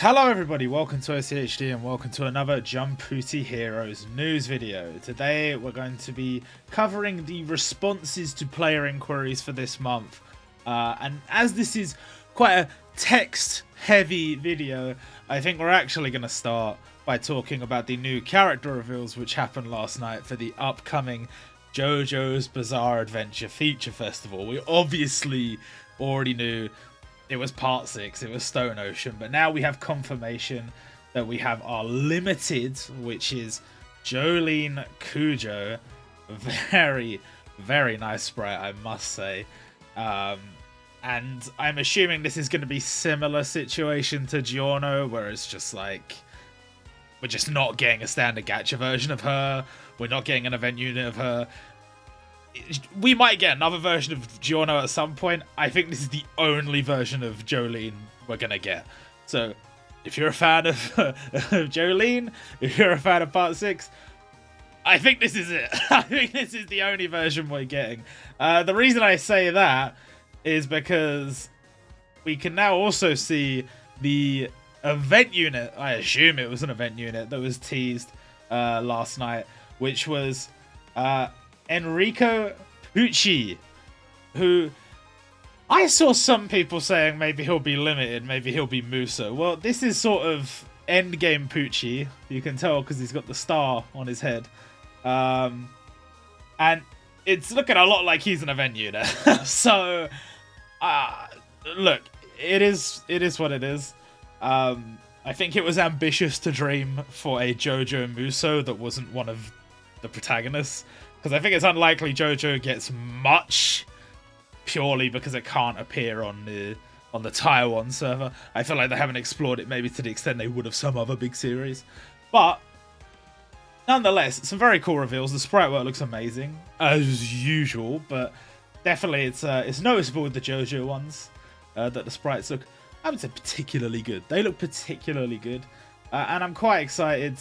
Hello everybody, welcome to OCHD and welcome to another Jumpooty Heroes news video. Today we're going to be covering the responses to player inquiries for this month. And as this is quite a text heavy video, I think we're actually going to start by talking about the new character reveals which happened last night for the upcoming JoJo's Bizarre Adventure Feature Festival. We obviously already knew it was part 6, it was Stone Ocean, but now we have confirmation that we have our limited, which is Jolene Cujo. Very, very nice sprite, I must say. And I'm assuming this is going to be similar situation to Giorno, where it's just like, we're just not getting a standard gacha version of her, we're not getting an event unit of her. We might get another version of Giorno at some point. I think this is the only version of Jolene we're going to get. So, if you're a fan of Jolene, if you're a fan of Part 6, I think this is it. I think this is the only version we're getting. The reason I say that is because we can now also see the event unit. I assume it was an event unit that was teased last night, which was Enrico Pucci, who I saw some people saying maybe he'll be limited, maybe he'll be Muso. Well, this is sort of endgame Pucci. You can tell because he's got the star on his head. And it's looking a lot like he's an event unit. So, look, it is what it is. I think it was ambitious to dream for a JoJo Muso that wasn't one of the protagonists. Because I think it's unlikely JoJo gets much, purely because it can't appear on the Taiwan server. I feel like they haven't explored it maybe to the extent they would of some other big series. But nonetheless, some very cool reveals. The sprite work looks amazing, as usual, but definitely it's noticeable with the JoJo ones that the sprites look, I would say, particularly good. They look particularly good, and I'm quite excited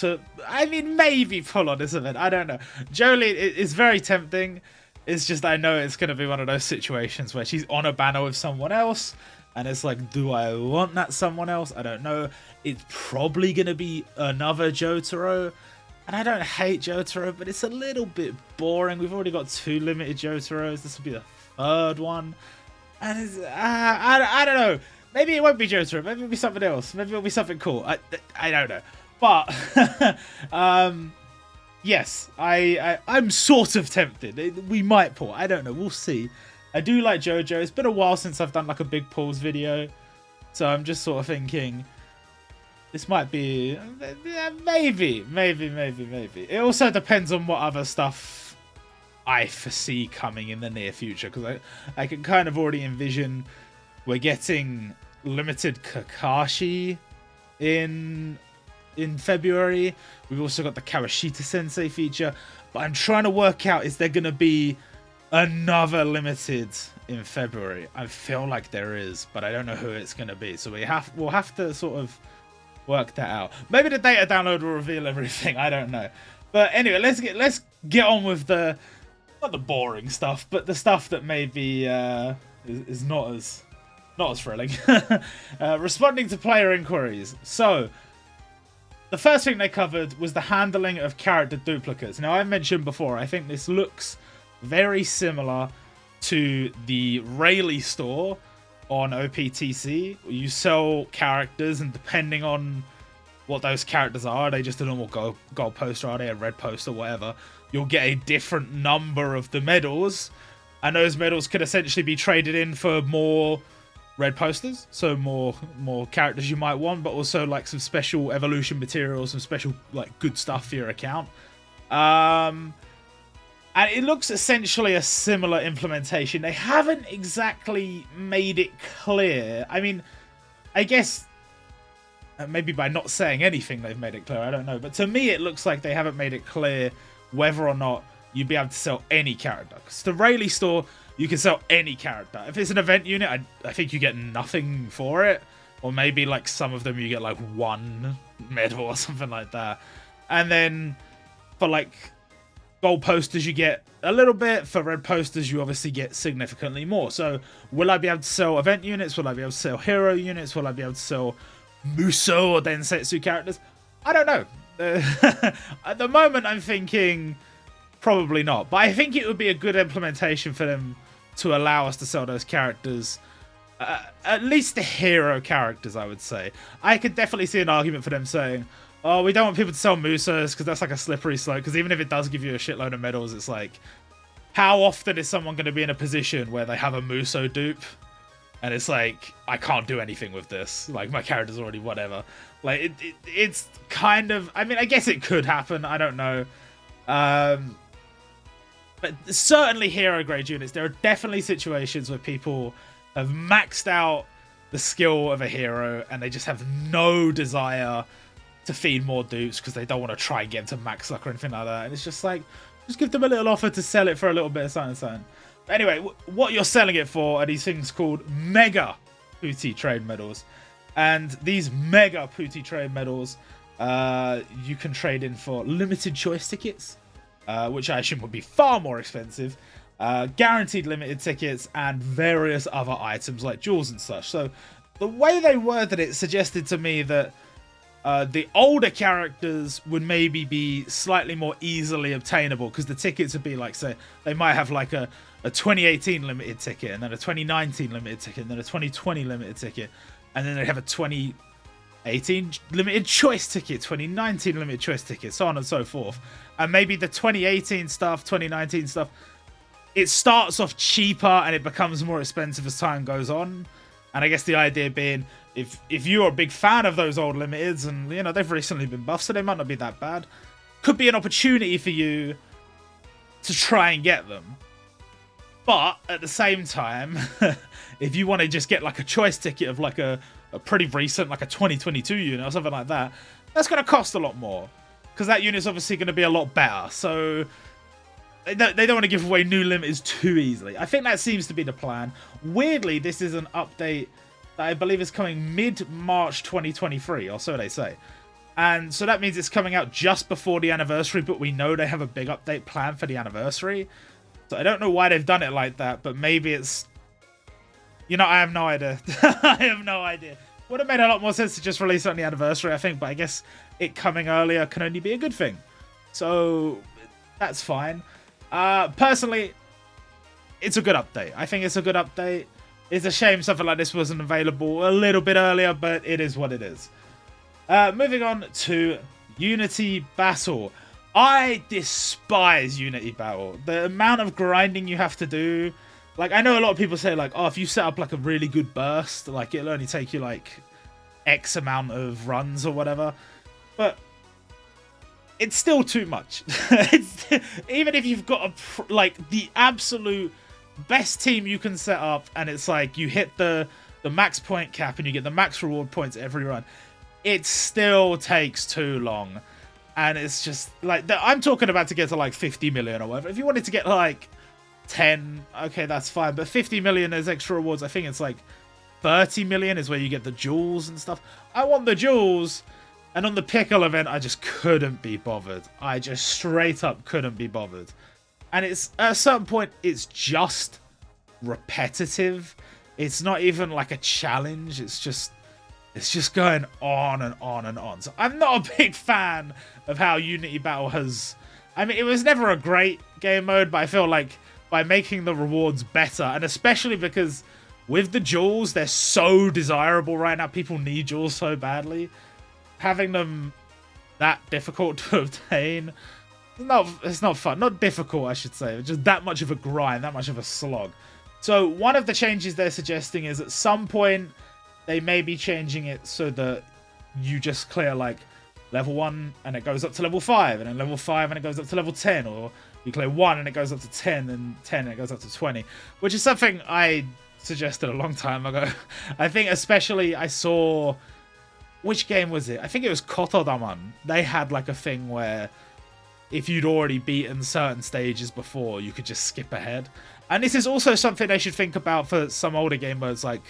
maybe pull on this event. I don't know. Jolene is very tempting. It's just I know it's going to be one of those situations where she's on a banner with someone else, and it's like, do I want that someone else? I don't know. It's probably going to be another Jotaro, and I don't hate Jotaro, but it's a little bit boring. We've already got 2 limited Jotaros. This will be the 3rd one, and it's, I don't know. Maybe it won't be Jotaro. Maybe it'll be something else. Maybe it'll be something cool. I don't know. But, yes, I'm sort of tempted. We might pull. I don't know. We'll see. I do like JoJo. It's been a while since I've done like a big pulls video. So I'm just sort of thinking, this might be, maybe. It also depends on what other stuff I foresee coming in the near future. Because I can kind of already envision we're getting limited Kakashi in February. We've also got the Kawashita Sensei feature, but I'm trying to work out, is there going to be another limited in February? I feel like there is, but I don't know who it's going to be, so we'll have to sort of work that out. Maybe the data download will reveal everything. I don't know. But anyway, let's get on with the, not the boring stuff, but the stuff that maybe is not as thrilling. Responding to player inquiries. So the first thing they covered was the handling of character duplicates. Now, I mentioned before, I think this looks very similar to the Rayleigh store on OPTC. You sell characters, and depending on what those characters are they just a normal gold poster, are they a red poster, whatever, you'll get a different number of the medals, and those medals could essentially be traded in for more red posters, so more characters you might want, but also like some special evolution materials, some special like good stuff for your account. And it looks essentially a similar implementation. They haven't exactly made it clear. I mean, I guess maybe by not saying anything they've made it clear, I don't know, but to me it looks like they haven't made it clear whether or not you'd be able to sell any character. Because the Rayleigh store, you can sell any character. If it's an event unit, I think you get nothing for it. Or maybe like some of them you get like 1 medal or something like that. And then for like gold posters you get a little bit. For red posters you obviously get significantly more. So will I be able to sell event units? Will I be able to sell hero units? Will I be able to sell Muso or Densetsu characters? I don't know. At the moment I'm thinking probably not, but I think it would be a good implementation for them to allow us to sell those characters. At least the hero characters, I would say. I could definitely see an argument for them saying, oh, we don't want people to sell Musos because that's like a slippery slope. Because even if it does give you a shitload of medals, it's like, how often is someone going to be in a position where they have a Muso dupe? And it's like, I can't do anything with this. Like, my character's already whatever. Like, it's kind of... I mean, I guess it could happen. I don't know. But certainly hero grade units. There are definitely situations where people have maxed out the skill of a hero and they just have no desire to feed more dupes because they don't want to try and get them to max luck or anything like that. And it's just like, just give them a little offer to sell it for a little bit of something. But anyway, what you're selling it for are these things called Mega Pooty Trade Medals. And these Mega Pooty Trade Medals, you can trade in for limited choice tickets, which I assume would be far more expensive. Guaranteed limited tickets and various other items like jewels and such. So the way they worded it suggested to me that the older characters would maybe be slightly more easily obtainable because the tickets would be like, say, they might have like a 2018 limited ticket and then a 2019 limited ticket and then a 2020 limited ticket and then they have a 2018 limited choice ticket, 2019 limited choice ticket, so on and so forth. And maybe the 2018 stuff, 2019 stuff, it starts off cheaper and it becomes more expensive as time goes on. And I guess the idea being, if you're a big fan of those old limiteds and, you know, they've recently been buffed, so they might not be that bad, could be an opportunity for you to try and get them. But at the same time, if you want to just get like a choice ticket of like a pretty recent, like a 2022 unit or something like that, that's going to cost a lot more because that unit's obviously going to be a lot better. So they don't want to give away new limiteds too easily. I think that seems to be the plan. Weirdly, this is an update that I believe is coming mid-March 2023, or so they say. And so that means it's coming out just before the anniversary, but we know they have a big update planned for the anniversary. So I don't know why they've done it like that, but maybe it's... You know, I have no idea. I have no idea. Would have made a lot more sense to just release it on the anniversary, I think, but I guess it coming earlier can only be a good thing. So that's fine. Personally, it's a good update. I think it's a good update. It's a shame something like this wasn't available a little bit earlier, but it is what it is. Moving on to Unity Battle. I despise Unity Battle. The amount of grinding you have to do. Like, I know a lot of people say, like, oh, if you set up, like, a really good burst, like, it'll only take you, like, X amount of runs or whatever. But it's still too much. Even if you've got, the absolute best team you can set up, and it's like you hit the max point cap and you get the max reward points every run, it still takes too long. And it's just, like, I'm talking about to get to, like, 50 million or whatever. If you wanted to get, like, 10, okay, that's fine. But 50 million as extra rewards, I think it's, like, 30 million is where you get the jewels and stuff. I want the jewels. And on the pickle event, I just couldn't be bothered. I just straight up couldn't be bothered. And it's, at a certain point, it's just repetitive. It's not even like a challenge. It's just going on and on and on. So I'm not a big fan of how Unity Battle has... I mean, it was never a great game mode, but I feel like by making the rewards better, and especially because with the jewels, they're so desirable right now. People need jewels so badly. Having them that difficult to obtain, it's not fun. Not difficult, I should say. It's just that much of a grind, that much of a slog. So one of the changes they're suggesting is at some point they may be changing it so that you just clear like level 1 and it goes up to level 5, and then level 5 and it goes up to level 10, or you clear 1 and it goes up to 10, and 10 and it goes up to 20, which is something I suggested a long time ago. I think especially I saw... Which game was it? I think it was Kotodaman. They had like a thing where if you'd already beaten certain stages before, you could just skip ahead. And this is also something they should think about for some older game modes like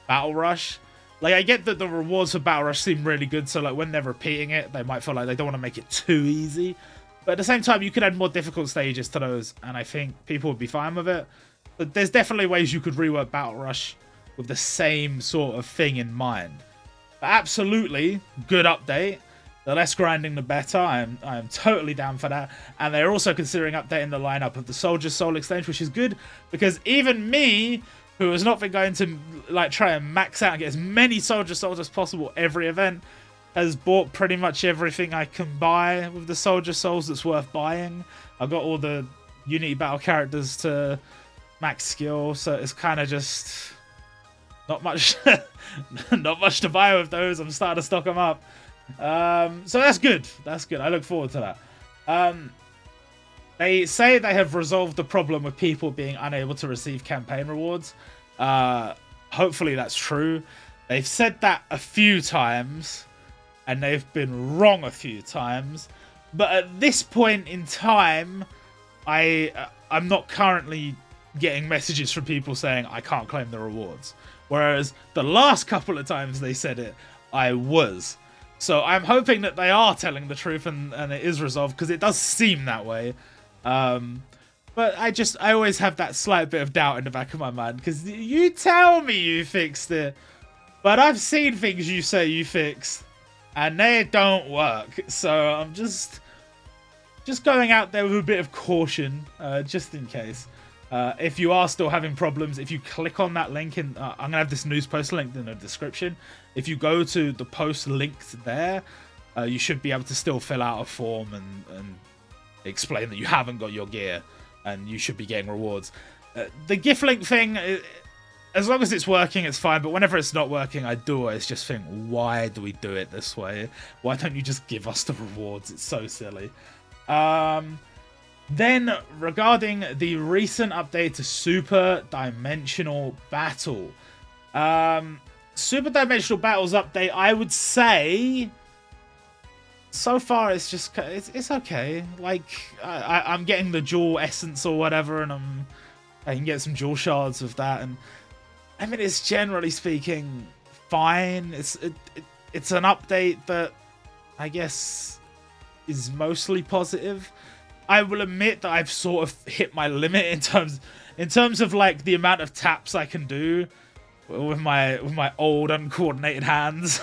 Battle Rush. Like, I get that the rewards for Battle Rush seem really good, so like when they're repeating it, they might feel like they don't want to make it too easy. But at the same time, you could add more difficult stages to those, and I think people would be fine with it. But there's definitely ways you could rework Battle Rush with the same sort of thing in mind. But absolutely, good update. The less grinding, the better. I am totally down for that. And they're also considering updating the lineup of the Soldier Soul exchange, which is good, because even me, who has not been going to like try and max out and get as many Soldier Souls as possible every event, has bought pretty much everything I can buy with the Soldier Souls that's worth buying. I've got all the Unity battle characters to max skill, so it's kind of just not much not much to buy with those. I'm starting to stock them up. So that's good. That's good. I look forward to that. They say they have resolved the problem with people being unable to receive campaign rewards. Hopefully that's true. They've said that a few times, and they've been wrong a few times. But at this point in time, I'm not currently getting messages from people saying I can't claim the rewards. Whereas the last couple of times they said it, I was. So I'm hoping that they are telling the truth and it is resolved, because it does seem that way. But I always have that slight bit of doubt in the back of my mind, because you tell me you fixed it, but I've seen things you say you fixed and they don't work. So I'm just going out there with a bit of caution, just in case. If you are still having problems, if you click on that link, I'm going to have this news post linked in the description. If you go to the post linked there, you should be able to still fill out a form and explain that you haven't got your gear and you should be getting rewards. The gift link thing, as long as it's working, it's fine. But whenever it's not working, I do always just think, why do we do it this way? Why don't you just give us the rewards? It's so silly. Then, regarding the recent update to Super Dimensional Battle. Super Dimensional Battle's update, I would say, so far it's just, it's okay. Like, I'm getting the jewel essence or whatever, and I can get some jewel shards with that, and I mean, it's generally speaking fine. It's an update that I guess is mostly positive. I will admit that I've sort of hit my limit in terms of like the amount of taps I can do with my old uncoordinated hands.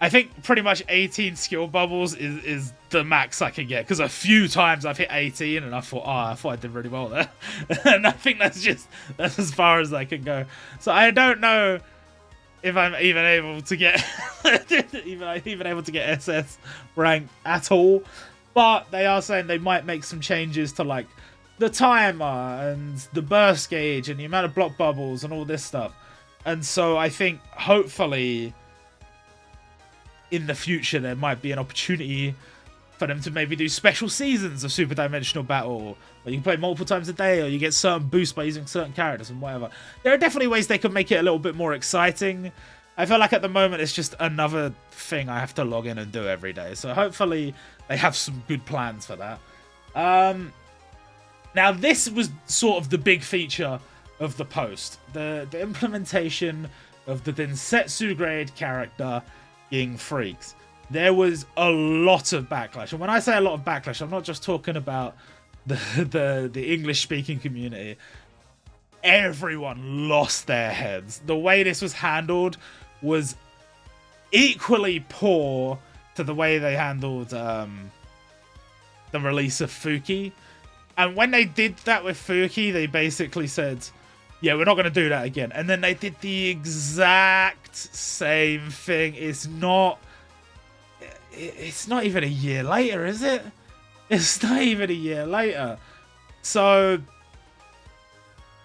I think pretty much 18 skill bubbles is the max I can get, because a few times I've hit 18 and I thought I did really well there. And I think that's as far as I can go. So I don't know if I'm even able to get even able to get SS rank at all. But they are saying they might make some changes to like the timer and the burst gauge and the amount of block bubbles and all this stuff. And so I think hopefully in the future there might be an opportunity for them to maybe do special seasons of Super Dimensional Battle, where you can play multiple times a day, or you get certain boosts by using certain characters and whatever. There are definitely ways they could make it a little bit more exciting. I feel like at the moment it's just another thing I have to log in and do every day. So hopefully they have some good plans for that. Now this was sort of the big feature of the post. The implementation of the Densetsu grade character Ging Freaks. There was a lot of backlash. And when I say a lot of backlash, I'm not just talking about the English-speaking community. Everyone lost their heads. The way this was handled was equally poor to the way they handled the release of Fuki. And when they did that with Fuki, they basically said, yeah, we're not going to do that again. And then they did the exact same thing. It's not even a year later, is it? It's not even a year later. So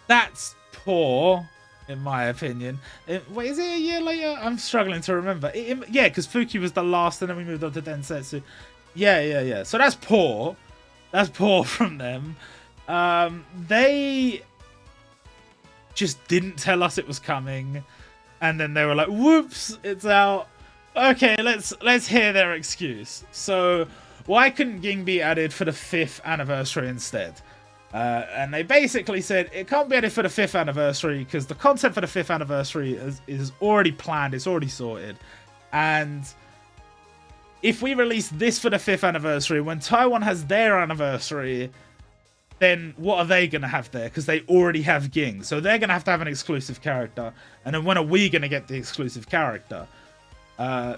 that's poor, in my opinion. Wait, is it a year later? I'm struggling to remember. Yeah, because Fuki was the last, and then we moved on to Densetsu. Yeah. So that's poor. That's poor from them. They just didn't tell us it was coming, and then they were like, "Whoops, it's out." Okay, let's hear their excuse. So why couldn't Ging be added for the 5th anniversary instead? And they basically said it can't be added for the 5th anniversary because the content for the 5th anniversary is already planned, it's already sorted. And if we release this for the 5th anniversary, when Taiwan has their anniversary, then what are they going to have there? Because they already have Ging. So they're going to have an exclusive character. And then when are we going to get the exclusive character?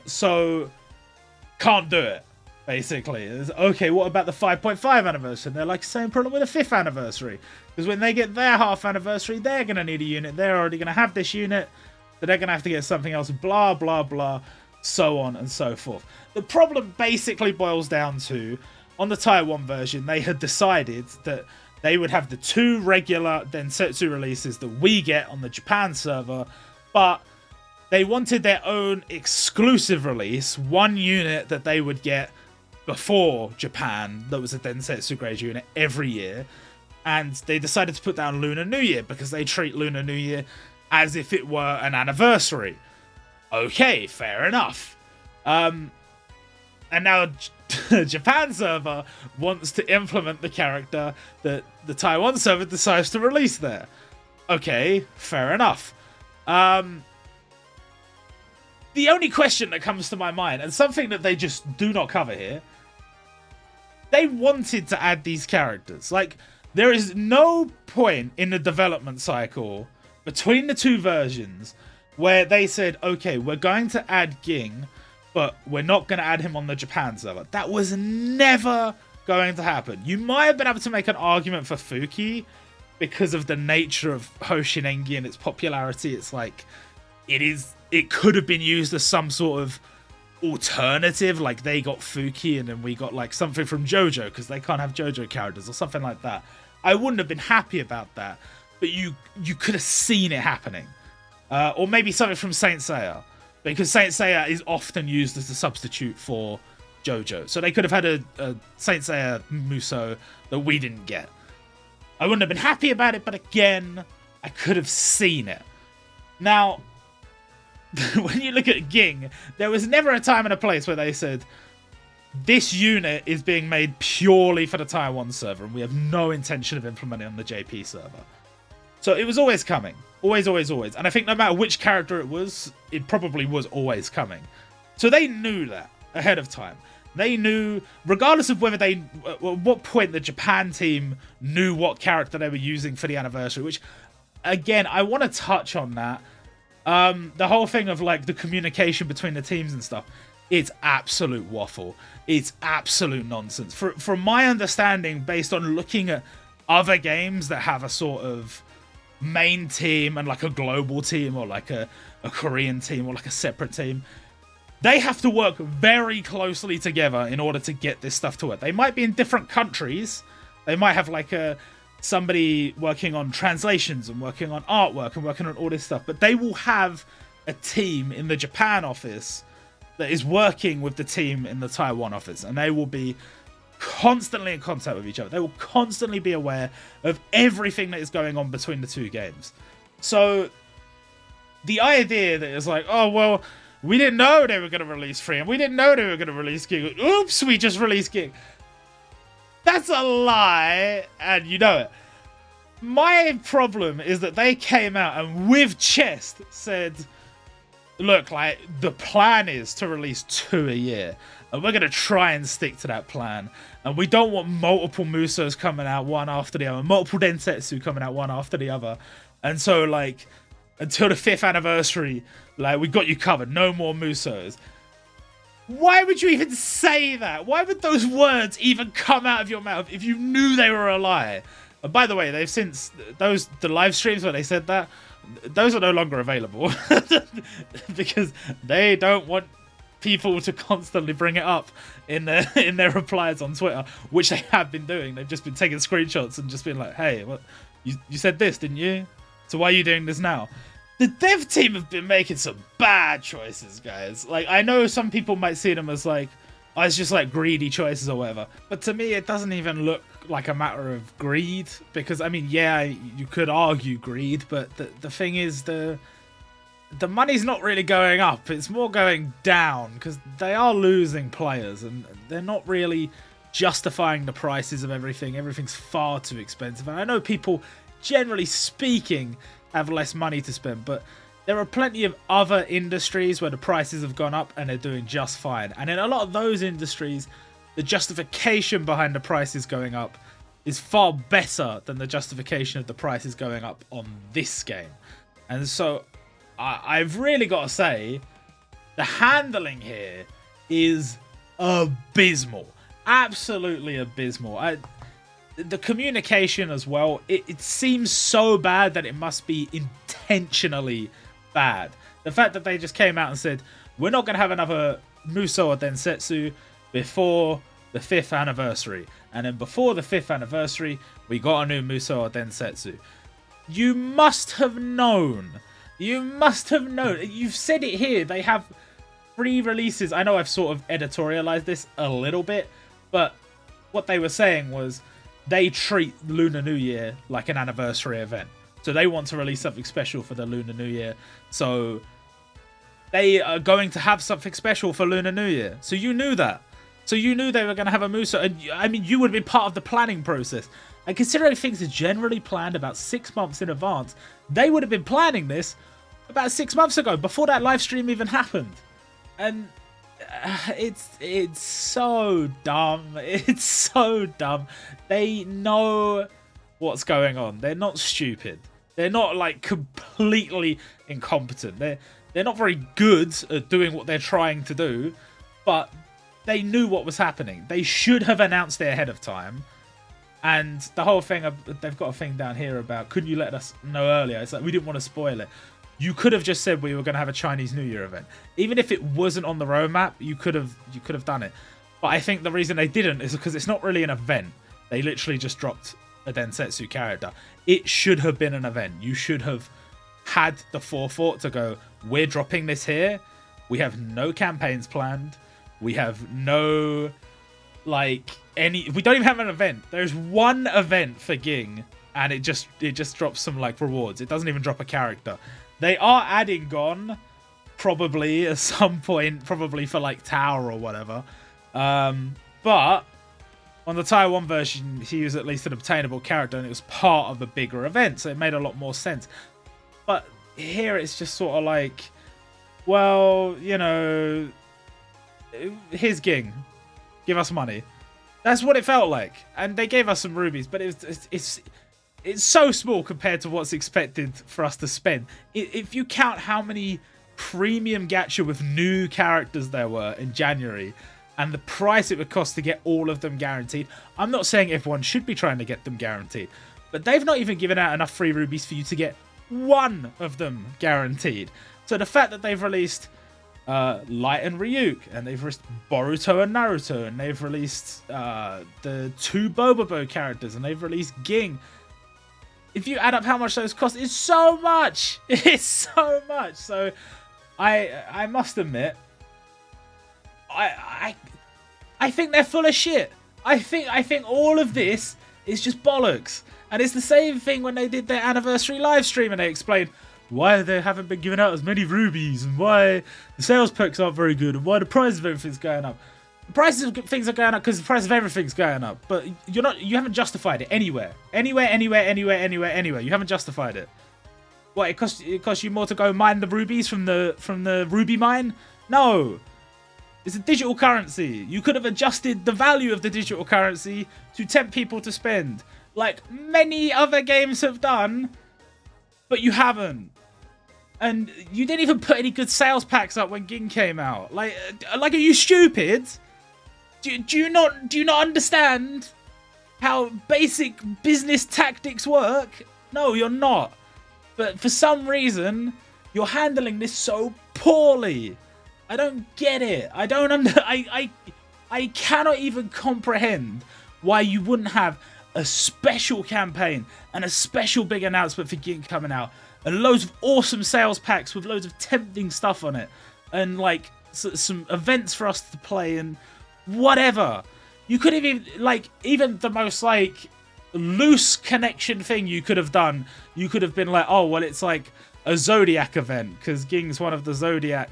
So can't do it, basically. It's, okay, what about the 5.5 anniversary? And they're like, same problem with the 5th anniversary. Because when they get their half anniversary, they're going to need a unit. They're already going to have this unit. So they're going to have to get something else, blah, blah, blah, so on and so forth. The problem basically boils down to, on the Taiwan version, they had decided that they would have the 2 regular Densetsu releases that we get on the Japan server, but they wanted their own exclusive release, 1 unit that they would get before Japan that was a Densetsu grade unit every year, and they decided to put down Lunar New Year because they treat Lunar New Year as if it were an anniversary. Okay, fair enough. And now Japan server wants to implement the character that the Taiwan server decides to release there. Okay, fair enough. The only question that comes to my mind, and something that they just do not cover here, they wanted to add these characters. Like, there is no point in the development cycle between the 2 versions where they said, okay, we're going to add Ging, but we're not going to add him on the Japan server. That was never going to happen. You might have been able to make an argument for Fuki because of the nature of Hoshin Engi and its popularity. It's like, it could have been used as some sort of alternative, like they got Fuki and then we got like something from JoJo because they can't have JoJo characters or something like that. I wouldn't have been happy about that, but you could have seen it happening. Or maybe something from Saint Seiya, because Saint Seiya is often used as a substitute for JoJo. So they could have had a Saint Seiya Muso that we didn't get. I wouldn't have been happy about it, but again, I could have seen it. Now, when you look at Ging, there was never a time and a place where they said, this unit is being made purely for the Taiwan server, and we have no intention of implementing it on the JP server. So it was always coming. Always, always, always. And I think no matter which character it was, it probably was always coming. So they knew that ahead of time. They knew, regardless of whether at what point the Japan team knew what character they were using for the anniversary, which, again, I want to touch on that. The whole thing of, like, the communication between the teams and stuff, it's absolute waffle. It's absolute nonsense. From my understanding, based on looking at other games that have a sort of main team and like a global team or like a Korean team or like a separate team, they have to work very closely together in order to get this stuff to work. They might be in different countries. They might have like somebody working on translations and working on artwork and working on all this stuff, but they will have a team in the Japan office that is working with the team in the Taiwan office, and they will be constantly in contact with each other. They will constantly be aware of everything that is going on between the 2 games. So the idea that it's like, oh, well, we didn't know they were going to release 3, and we didn't know they were going to release Ging. Oops, we just released Ging. That's a lie, and you know it. My problem is that they came out and with chest said, look, like, the plan is to release 2 a year, and we're going to try and stick to that plan. And we don't want multiple Musos coming out one after the other, multiple Densetsu coming out one after the other. And so, like, until the 5th anniversary, like, we got you covered. No more Musos. Why would you even say that? Why would those words even come out of your mouth if you knew they were a lie? And by the way, they've since, the live streams where they said that, those are no longer available because they don't want people to constantly bring it up in their replies on Twitter, which they have been doing. They've just been taking screenshots and just been like, hey, what you said this, didn't you? So why are you doing this now? The dev team have been making some bad choices, guys. Like, I know some people might see them as like, oh, it's just like greedy choices or whatever, but to me it doesn't even look like a matter of greed, because I mean, yeah, you could argue greed, but the thing is, the money's not really going up. It's more going down because they are losing players and they're not really justifying the prices of everything. Everything's far too expensive. And I know people, generally speaking, have less money to spend, but there are plenty of other industries where the prices have gone up and they're doing just fine. And in a lot of those industries, the justification behind the prices going up is far better than the justification of the prices going up on this game. And so I've really got to say, the handling here is abysmal. Absolutely abysmal. The communication as well, it seems so bad that it must be intentionally bad. The fact that they just came out and said, we're not going to have another Musou or Densetsu before the 5th anniversary. And then before the 5th anniversary, we got a new Musou or Densetsu. You must have known. You must have known. You've said it here. They have 3 releases. I know I've sort of editorialized this a little bit, but what they were saying was they treat Lunar New Year like an anniversary event. So they want to release something special for the Lunar New Year. So they are going to have something special for Lunar New Year. So you knew that. So you knew they were going to have a Musou. And I mean, you would have been part of the planning process. And considering things are generally planned about 6 months in advance, they would have been planning this about 6 months ago, before that live stream even happened. And it's so dumb. It's so dumb. They know what's going on. They're not stupid. They're not like completely incompetent. They're not very good at doing what they're trying to do, but they knew what was happening. They should have announced it ahead of time. And the whole thing, they've got a thing down here about, couldn't you let us know earlier? It's like, we didn't want to spoil it. You could have just said we were going to have a Chinese New Year event. Even if it wasn't on the roadmap, you could have done it. But I think the reason they didn't is because it's not really an event. They literally just dropped a Densetsu character. It should have been an event. You should have had the forethought to go, we're dropping this here. We have no campaigns planned. We have no, we don't even have an event. There's one event for Ging, and it just drops some like rewards. It doesn't even drop a character. They are adding Gon, probably at some point, probably for like Tower or whatever. But on the Taiwan version, he was at least an obtainable character, and it was part of the bigger event, so it made a lot more sense. But here it's just sort of like, well, you know, here's Ging, give us money. That's what it felt like, and they gave us some rubies, but it's so small compared to what's expected for us to spend. If you count how many premium gacha with new characters there were in January, and the price it would cost to get all of them guaranteed, I'm not saying everyone should be trying to get them guaranteed, but they've not even given out enough free rubies for you to get one of them guaranteed. So the fact that they've released Light and Ryuk, and they've released Boruto and Naruto, and they've released the 2 Bobobo characters, and they've released Ging. If you add up how much those cost, it's so much. It's so much. So I must admit, I think they're full of shit. I think all of this is just bollocks. And it's the same thing when they did their anniversary live stream and they explained why they haven't been giving out as many rubies and why the sales perks aren't very good and why the price of everything's going up. The prices of things are going up because the price of everything's going up. But you haven't justified it anywhere. Anywhere. You haven't justified it. What, it costs you more to go mine the rubies from the ruby mine? No. It's a digital currency. You could have adjusted the value of the digital currency to tempt people to spend, like many other games have done, but you haven't. And you didn't even put any good sales packs up when Ging came out. Like are you stupid? Do you not understand how basic business tactics work? No, you're not. But for some reason, you're handling this so poorly. I don't get it. I cannot even comprehend why you wouldn't have a special campaign and a special big announcement for Ging coming out and loads of awesome sales packs with loads of tempting stuff on it and like some events for us to play and whatever. You could have even the most like loose connection thing you could have done. You could have been like, oh well, it's like a Zodiac event because Ging's one of the Zodiac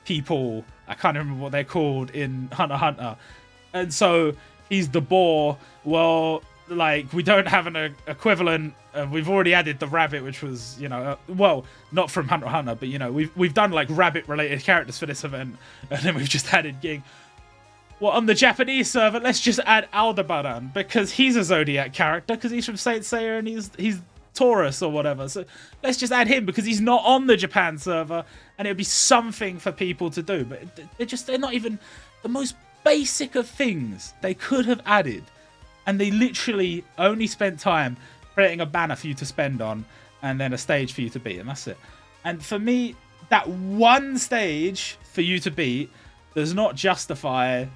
people. I can't remember what they're called in Hunter x Hunter, and so he's the boar. Well, Like, we don't have an equivalent. We've already added the rabbit, which was, you know, well, not from Hunter x Hunter, but, you know, we've done, like, rabbit-related characters for this event, and then we've just added Ging. Well, on the Japanese server, let's just add Aldebaran, because he's a Zodiac character, because he's from Saint Seiya, and he's Taurus or whatever. So let's just add him, because he's not on the Japan server, and it'll be something for people to do. But they're not even the most basic of things they could have added. And they literally only spent time creating a banner for you to spend on and then a stage for you to beat. And that's it. And for me, that one stage for you to beat does not justify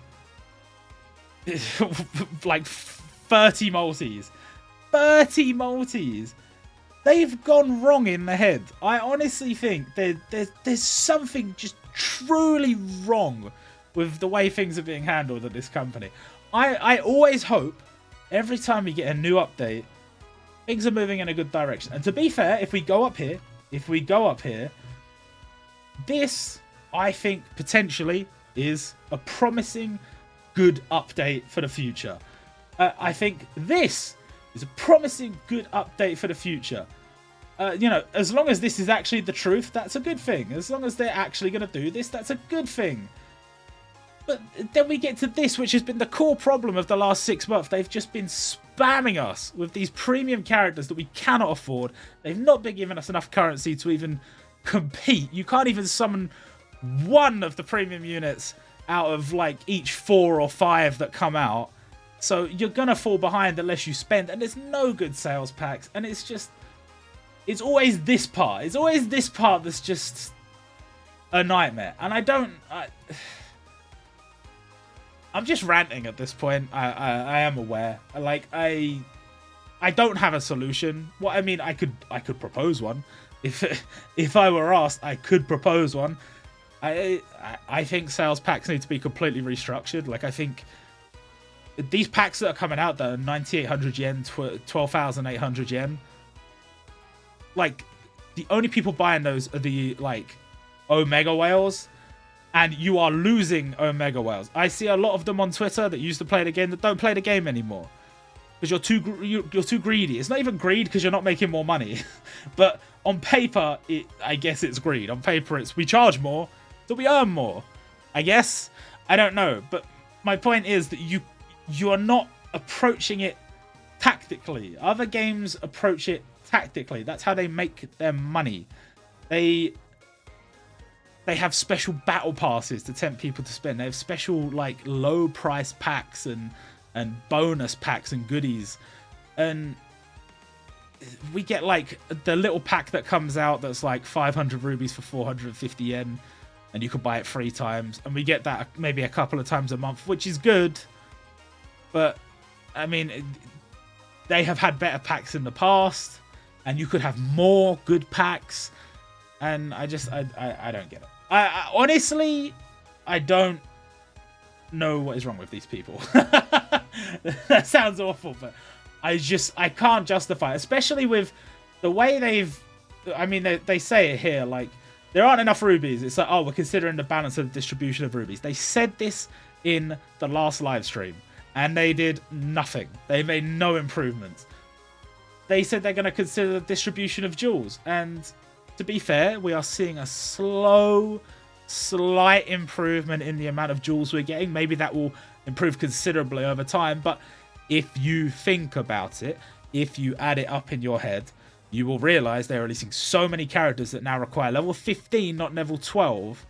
like 30 multis. 30 multis. They've gone wrong in the head. I honestly think there's something just truly wrong with the way things are being handled at this company. I always hope every time we get a new update, things are moving in a good direction. And to be fair, if we go up here, this, I think, potentially is a promising good update for the future. I think this is a promising good update for the future. You know, as long as this is actually the truth, that's a good thing. As long as they're actually going to do this, that's a good thing. But then we get to this, which has been the core problem of the last 6 months. They've just been spamming us with these premium characters that we cannot afford. They've not been giving us enough currency to even compete. You can't even summon one of the premium units out of like each 4 or 5 that come out. So you're going to fall behind unless you spend. And there's no good sales packs. And it's just... it's always this part. It's always this part that's just a nightmare. And I'm just ranting at this point. I am aware. Like, I don't have a solution. Well, I mean, I could propose one. If I were asked, I could propose one. I think sales packs need to be completely restructured. Like, I think these packs that are coming out that are 9,800 yen, 12,800 yen. Like, the only people buying those are the, like, Omega Whales. And you are losing Omega Whales. I see a lot of them on Twitter that used to play the game that don't play the game anymore. Because you're too greedy. It's not even greed because you're not making more money. But on paper, I guess it's greed. On paper, it's we charge more, so we earn more. I guess. I don't know. But my point is that you are not approaching it tactically. Other games approach it tactically. That's how they make their money. They have special battle passes to tempt people to spend. They have special, like, low price packs and bonus packs and goodies. And we get, like, the little pack that comes out that's like 500 rubies for 450 yen. And you can buy it 3 times. And we get that maybe a couple of times a month, which is good. But, I mean, they have had better packs in the past. And you could have more good packs. And I don't get it. I honestly, I don't know what is wrong with these people. That sounds awful, but I can't justify it, especially with the way they say it here, like, there aren't enough rubies. It's like, oh, we're considering the balance of the distribution of rubies. They said this in the last live stream, and they did nothing. They made no improvements. They said they're going to consider the distribution of jewels, and to be fair, we are seeing a slight improvement in the amount of jewels we're getting. Maybe that will improve considerably over time. But if you think about it, if you add it up in your head, you will realize they're releasing so many characters that now require level 15, not level 12.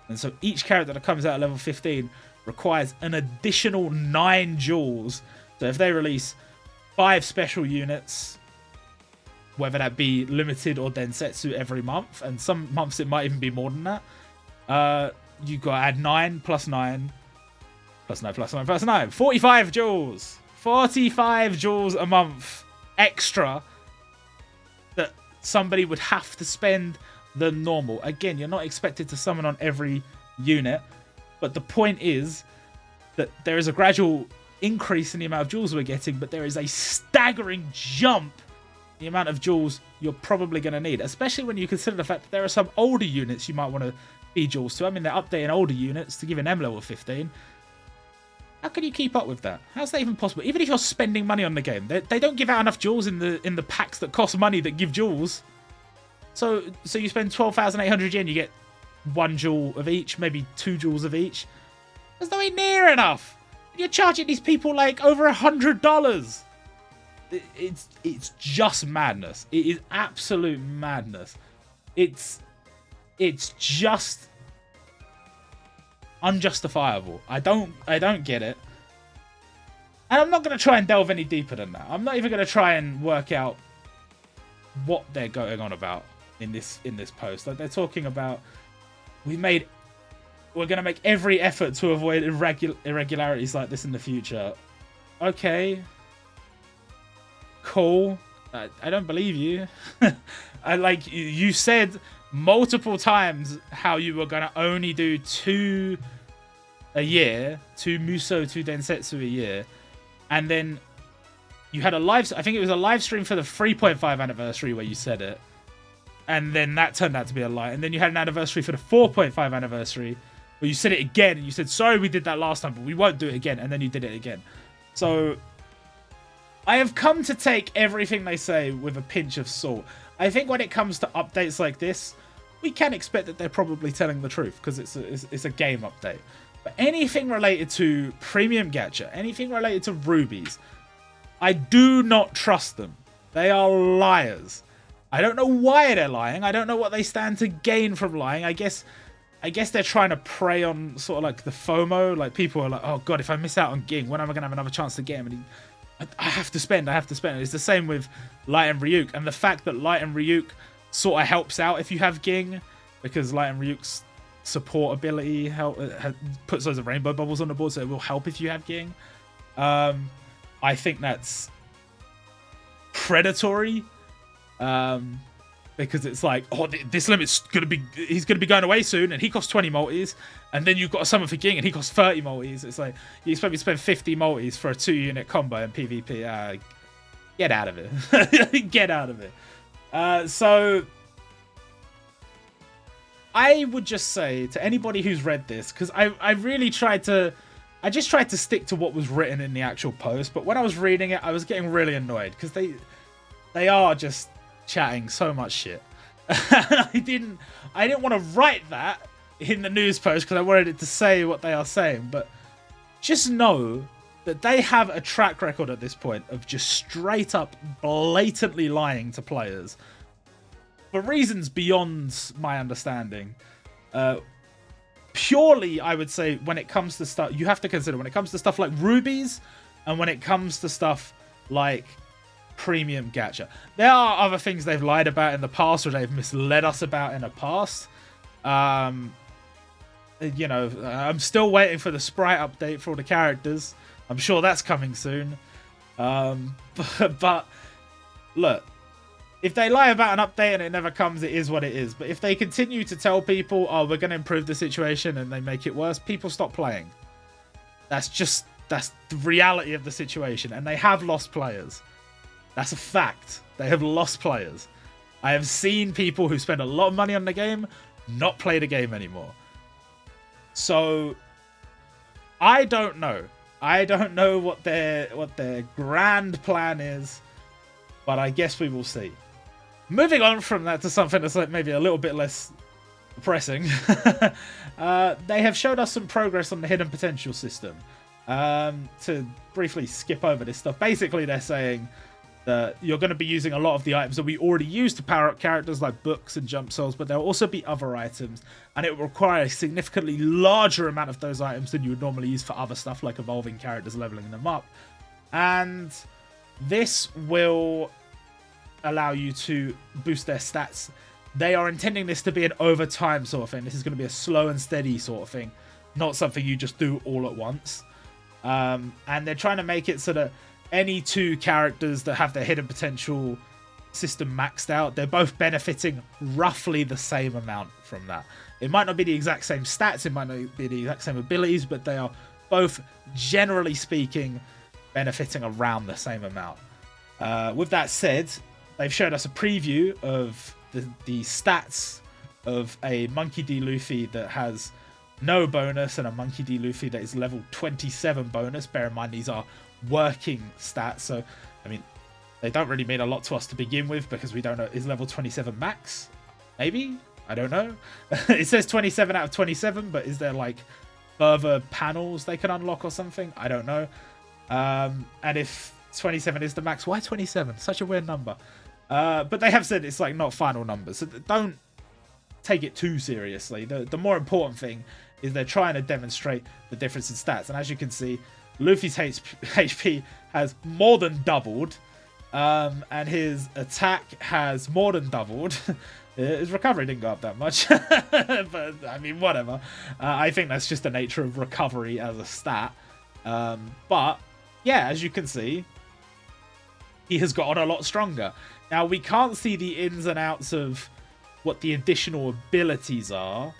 And so each character that comes out at level 15 requires an additional 9 jewels. So if they release 5 special units, whether that be limited or densetsu every month, and some months it might even be more than that, you got to add 9 plus 9 plus 9 plus 9 plus 9. 45 jewels. 45 jewels a month extra that somebody would have to spend than normal. Again, you're not expected to summon on every unit, but the point is that there is a gradual increase in the amount of jewels we're getting, but there is a staggering jump the amount of jewels you're probably going to need, especially when you consider the fact that there are some older units you might want to feed jewels to. I mean, they're updating older units to give an M level 15. How can you keep up with that? How's that even possible? Even if you're spending money on the game, they don't give out enough jewels in the packs that cost money that give jewels. So you spend 12,800 yen, you get 1 jewel of each, maybe 2 jewels of each. There's nowhere near enough. You're charging these people like over $100. It's just madness. It is absolute madness. It's just unjustifiable. I don't get it. And I'm not going to try and delve any deeper than that. I'm not even going to try and work out what they're going on about in this post. Like, they're talking about we're going to make every effort to avoid irregularities like this in the future. Okay. Cool. I don't believe you. You said multiple times how you were going to only do 2 a year, 2 Muso, 2 Densetsu a year, and then you had I think it was a live stream for the 3.5 anniversary where you said it, and then that turned out to be a lie, and then you had an anniversary for the 4.5 anniversary where you said it again, and you said, sorry, we did that last time, but we won't do it again, and then you did it again. So I have come to take everything they say with a pinch of salt. I think when it comes to updates like this, we can expect that they're probably telling the truth because it's a game update. But anything related to premium gacha, anything related to rubies, I do not trust them. They are liars. I don't know why they're lying. I don't know what they stand to gain from lying. I guess they're trying to prey on sort of like the FOMO. Like, people are like, oh god, if I miss out on Ging, when am I going to have another chance to get him? And I have to spend. It's the same with Light and Ryuk. And the fact that Light and Ryuk sort of helps out if you have Ging, because Light and Ryuk's support ability puts loads of rainbow bubbles on the board, so it will help if you have Ging. I think that's predatory, because it's like, oh, this limit's he's gonna be going away soon, and he costs 20 multis, and then you've got a summon for Ging, and he costs 30 multis. It's like, you expect me to spend 50 multis for a 2-unit combo in PvP? Get out of it. Get out of it. So I would just say to anybody who's read this, because I just tried to stick to what was written in the actual post, but when I was reading it, I was getting really annoyed because they are just chatting so much shit. I didn't want to write that in the news post because I wanted it to say what they are saying, but just know that they have a track record at this point of just straight up blatantly lying to players for reasons beyond my understanding. Purely, I would say, when it comes to stuff, you have to consider when it comes to stuff like rubies and when it comes to stuff like premium gacha. There are other things they've lied about in the past or they've misled us about in the past. You know, I'm still waiting for the sprite update for all the characters. I'm sure that's coming soon. But look, if they lie about an update and it never comes, it is what it is. But if they continue to tell people, oh, we're going to improve the situation, and they make it worse, people stop playing. That's the reality of the situation. And they have lost players. That's a fact. They have lost players. I have seen people who spend a lot of money on the game not play the game anymore. So I don't know. I don't know what their grand plan is, but I guess we will see. Moving on from that to something that's like maybe a little bit less depressing. They have showed us some progress on the hidden potential system. To briefly skip over this stuff, basically they're saying that you're going to be using a lot of the items that we already use to power up characters like books and jump souls, but there'll also be other items, and it will require a significantly larger amount of those items than you would normally use for other stuff like evolving characters, leveling them up. And this will allow you to boost their stats. They are intending this to be an over time sort of thing. This is going to be a slow and steady sort of thing, not something you just do all at once. And they're trying to make it so that any 2 characters that have their hidden potential system maxed out, they're both benefiting roughly the same amount from that. It might not be the exact same stats, it might not be the exact same abilities, but they are both, generally speaking, benefiting around the same amount. With that said, they've showed us a preview of the stats of a Monkey D. Luffy that has no bonus, and a Monkey D. Luffy that is level 27 bonus. Bear in mind, these are working stats, so, I mean, they don't really mean a lot to us to begin with because we don't know. Is level 27 max? Maybe? I don't know. It says 27 out of 27, but is there, like, further panels they can unlock or something? I don't know. And if 27 is the max, why 27? Such a weird number. But they have said it's, like, not final numbers, so don't take it too seriously. The more important thing is they're trying to demonstrate the difference in stats. And as you can see, Luffy's HP has more than doubled. And his attack has more than doubled. His recovery didn't go up that much. But, I mean, whatever. I think that's just the nature of recovery as a stat. But, yeah, as you can see, he has gotten a lot stronger. Now, we can't see the ins and outs of what the additional abilities are.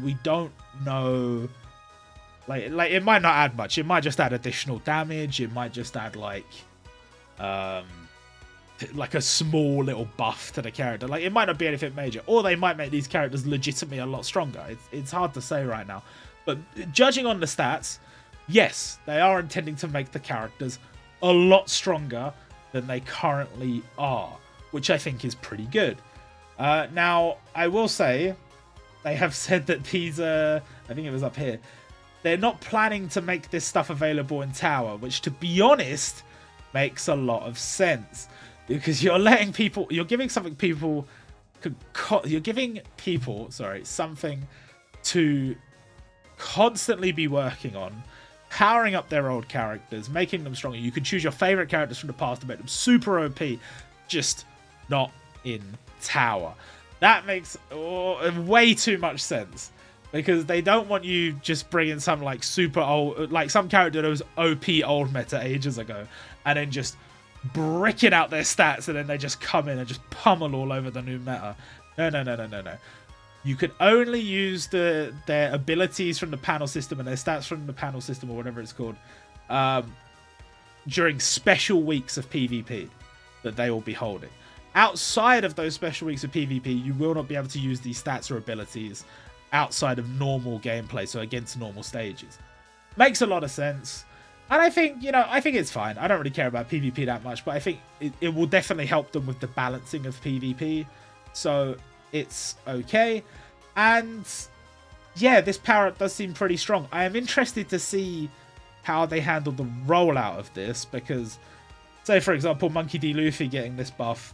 We don't know. Like it might not add much. It might just add additional damage. It might just add, like a small little buff to the character. Like, it might not be anything major. Or they might make these characters legitimately a lot stronger. It's hard to say right now. But judging on the stats, yes, they are intending to make the characters a lot stronger than they currently are, which I think is pretty good. Now, I will say, they have said that these, I think it was up here, they're not planning to make this stuff available in Tower, which, to be honest, makes a lot of sense. Because you're letting people, you're giving people something to constantly be working on, powering up their old characters, making them stronger. You can choose your favorite characters from the past to make them super OP, just not in Tower. That makes way too much sense, because they don't want you just bringing some like super old, like some character that was OP old meta ages ago, and then just bricking out their stats, and then they just come in and just pummel all over the new meta. No. You can only use their abilities from the panel system and their stats from the panel system, or whatever it's called, during special weeks of PvP that they will be holding. Outside of those special weeks of PvP, you will not be able to use these stats or abilities outside of normal gameplay, so against normal stages. Makes a lot of sense. And I think, I think it's fine. I don't really care about PvP that much, but I think it will definitely help them with the balancing of PvP. So it's okay. And yeah, this power-up does seem pretty strong. I am interested to see how they handle the rollout of this, because, say, for example, Monkey D. Luffy getting this buff,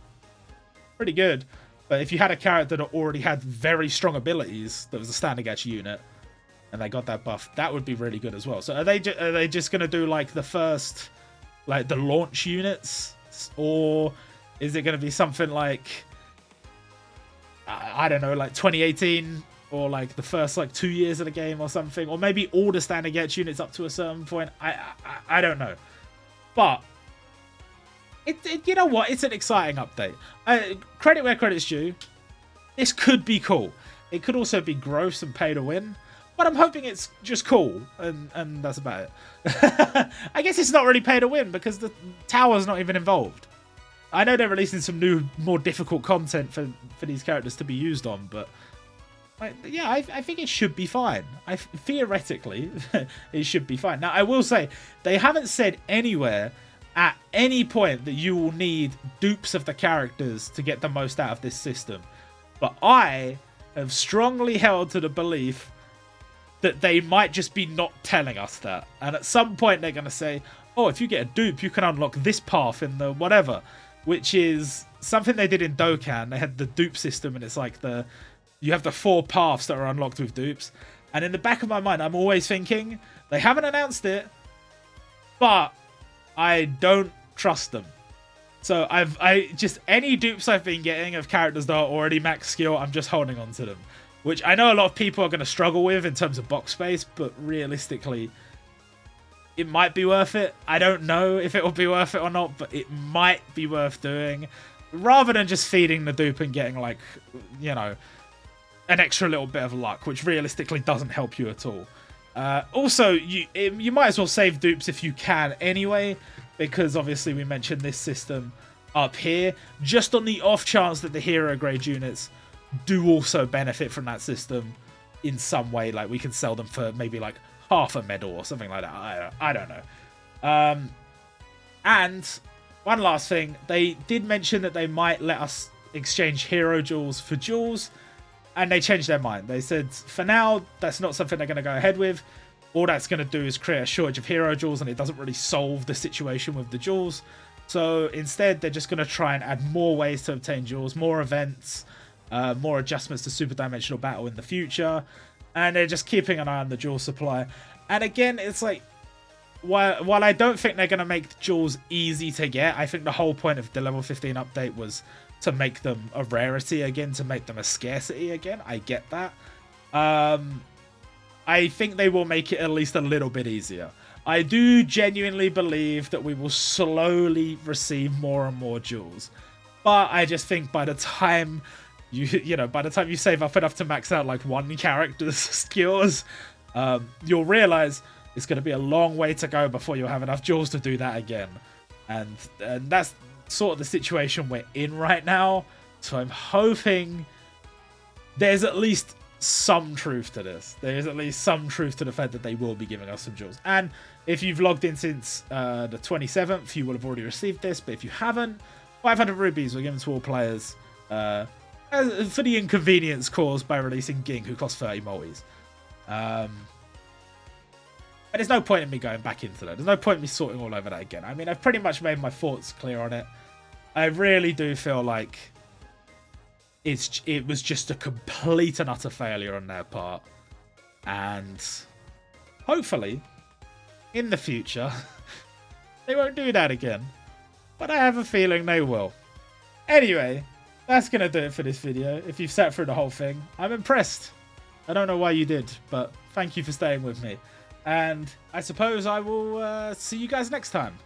pretty good. But if you had a character that already had very strong abilities, that was a standing edge unit, and they got that buff, that would be really good as well. So are they just going to do like the first, like the launch units? Or is it going to be something like, I don't know, like 2018, or like the first like 2 years of the game or something? Or maybe all the standing edge units up to a certain point? I don't know. But you know what? It's an exciting update. Credit where credit's due. This could be cool. It could also be gross and pay to win. But I'm hoping it's just cool. And that's about it. I guess it's not really pay to win because the tower's not even involved. I know they're releasing some new, more difficult content for these characters to be used on. But yeah, I think it should be fine. Theoretically, it should be fine. Now, I will say, they haven't said anywhere at any point that you will need dupes of the characters to get the most out of this system. But I have strongly held to the belief that they might just be not telling us that. And at some point they're going to say, oh, if you get a dupe, you can unlock this path in the whatever. Which is something they did in Dokkan. They had the dupe system, and it's like you have the 4 paths that are unlocked with dupes. And in the back of my mind, I'm always thinking, they haven't announced it, but I don't trust them. So I just, any dupes I've been getting of characters that are already max skill, I'm just holding on to them. Which I know a lot of people are going to struggle with in terms of box space, but realistically, it might be worth it. I don't know if it will be worth it or not, but it might be worth doing. Rather than just feeding the dupe and getting, like, an extra little bit of luck, which realistically doesn't help you at all. Also, you might as well save dupes if you can anyway, because obviously we mentioned this system up here, just on the off chance that the hero grade units do also benefit from that system. in some way. Like we can sell them for maybe like half a medal or something like that. I don't know. And one last thing, they did mention that they might let us exchange hero jewels for jewels, and they changed their mind. They said for now that's not something they're going to go ahead with. All that's going to do is create a shortage of hero jewels, and it doesn't really solve the situation with the jewels. So instead, they're just going to try and add more ways to obtain jewels, more events, more adjustments to Super Dimensional Battle in the future, and they're just keeping an eye on the jewel supply. And again, it's like, while I don't think they're going to make the jewels easy to get, I think the whole point of the level 15 update was to make them a rarity again, to make them a scarcity again. I get that. I think they will make it at least a little bit easier. I do genuinely believe that we will slowly receive more and more jewels, but I just think by the time by the time you save up enough to max out like one character's skills, you'll realize it's going to be a long way to go before you'll have enough jewels to do that again, and that's sort of the situation we're in right now. So I'm hoping there's at least some truth to this. There is at least some truth to the fact that they will be giving us some jewels. And if you've logged in since the 27th, you will have already received this. But if you haven't, 500 rubies were given to all players for the inconvenience caused by releasing Ging, who costs 30 multis. But there's no point in me going back into that. There's no point in me sorting all over that again. I mean, I've pretty much made my thoughts clear on it. I really do feel like it was just a complete and utter failure on their part. And hopefully, in the future, they won't do that again. But I have a feeling they will. Anyway, that's going to do it for this video. If you've sat through the whole thing, I'm impressed. I don't know why you did, but thank you for staying with me. And I suppose I will see you guys next time.